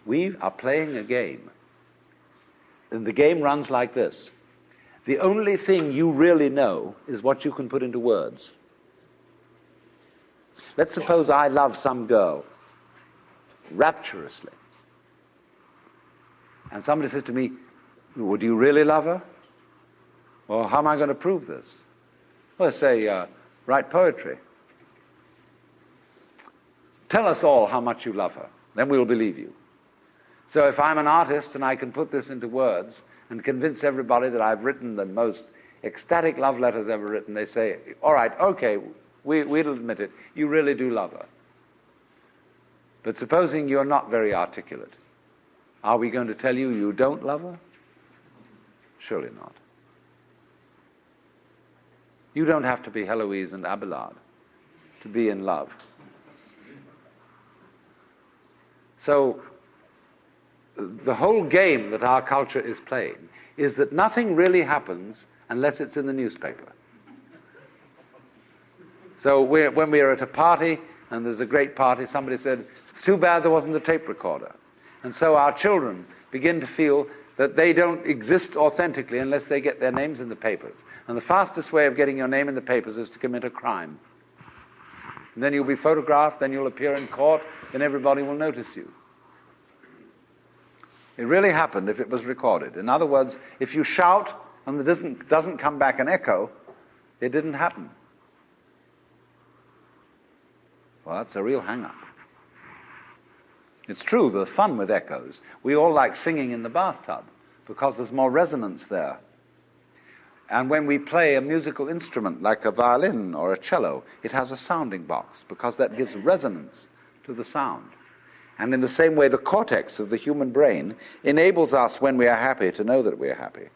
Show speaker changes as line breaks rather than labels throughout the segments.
We are playing a game. And the game runs like this. The only thing you really know is what you can put into words. Let's suppose I love some girl rapturously. And somebody says to me, would you really love her? Well, how am I going to prove this? Well, say, write poetry. Tell us all how much you love her. Then we'll believe you. So if I'm an artist and I can put this into words and convince everybody that I've written the most ecstatic love letters ever written, they say, all right, okay, we'll admit it. You really do love her. But supposing you're not very articulate, are we going to tell you you don't love her? Surely not. You don't have to be Heloise and Abelard to be in love. So the whole game that our culture is playing is that nothing really happens unless it's in the newspaper. So when we're at a party, and there's a great party, somebody said, it's too bad there wasn't a tape recorder. And so our children begin to feel that they don't exist authentically unless they get their names in the papers. And the fastest way of getting your name in the papers is to commit a crime. And then you'll be photographed, then you'll appear in court, then everybody will notice you. It really happened if it was recorded. In other words, if you shout and there doesn't come back an echo, it didn't happen. Well, that's a real hang-up. It's true, there's fun with echoes. We all like singing in the bathtub because there's more resonance there. And when we play a musical instrument like a violin or a cello, it has a sounding box because that gives resonance to the sound. And in the same way, the cortex of the human brain enables us, when we are happy, to know that we are happy.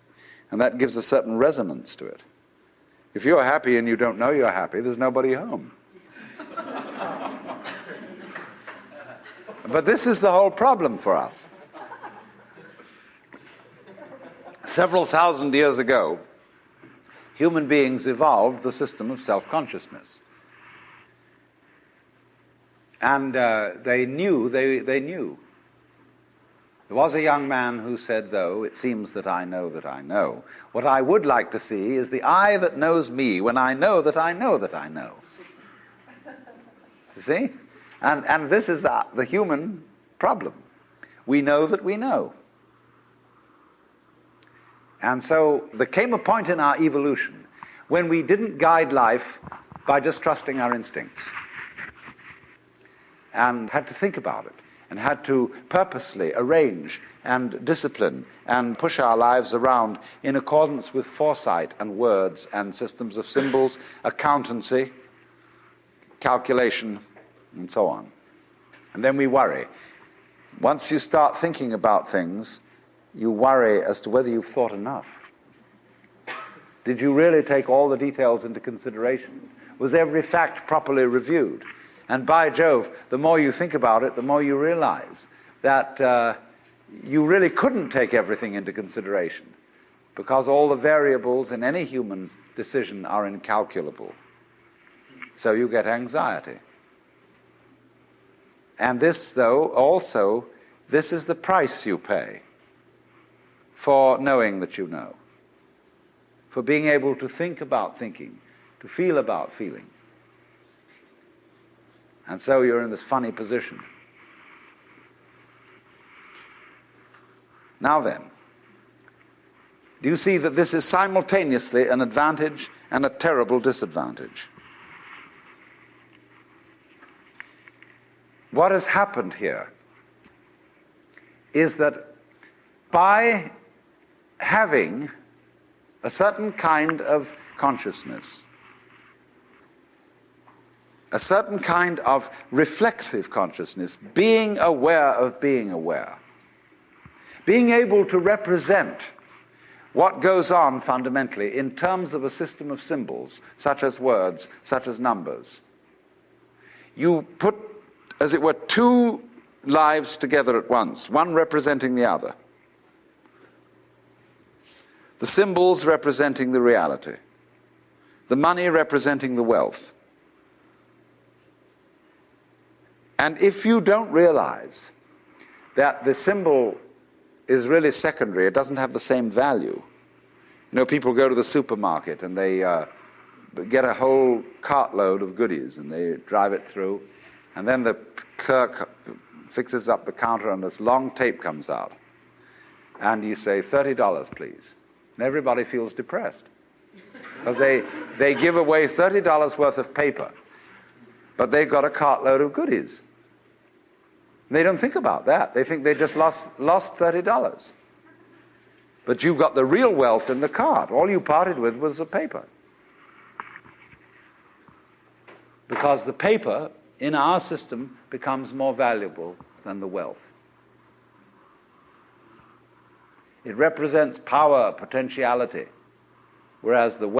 And that gives a certain resonance to it. If you're happy and you don't know you're happy, there's nobody home. But this is the whole problem for us. Several thousand years ago, human beings evolved the system of self-consciousness. And they knew. There was a young man who said, though, it seems that I know that I know. What I would like to see is the I that knows me when I know that I know that I know. You see? And this is the human problem. We know that we know. And so there came a point in our evolution when we didn't guide life by just trusting our instincts, and had to think about it, and had to purposely arrange and discipline and push our lives around in accordance with foresight and words and systems of symbols, accountancy, calculation, and so on. And then we worry. Once you start thinking about things, you worry as to whether you've thought enough. Did you really take all the details into consideration? Was every fact properly reviewed? And by Jove, the more you think about it, the more you realize that you really couldn't take everything into consideration, because all the variables in any human decision are incalculable. So you get anxiety. And this, though, also, this is the price you pay for knowing that you know, for being able to think about thinking, to feel about feeling. And so you're in this funny position. Now then, do you see that this is simultaneously an advantage and a terrible disadvantage? What has happened here is that by having a certain kind of consciousness, a certain kind of reflexive consciousness, being aware of being aware, being able to represent what goes on fundamentally in terms of a system of symbols, such as words, such as numbers. You put, as it were, two lives together at once, one representing the other. The symbols representing the reality, the money representing the wealth. And if you don't realize that the symbol is really secondary. It doesn't have the same value. You know, people go to the supermarket and they get a whole cartload of goodies and they drive it through, and then the clerk fixes up the counter and this long tape comes out. And you say, $30, please. And everybody feels depressed. Because they give away $30 worth of paper, but they've got a cartload of goodies. And they don't think about that. They think they just lost $30. But you've got the real wealth in the cart. All you parted with was the paper. Because the paper in our system becomes more valuable than the wealth. It represents power, potentiality, whereas the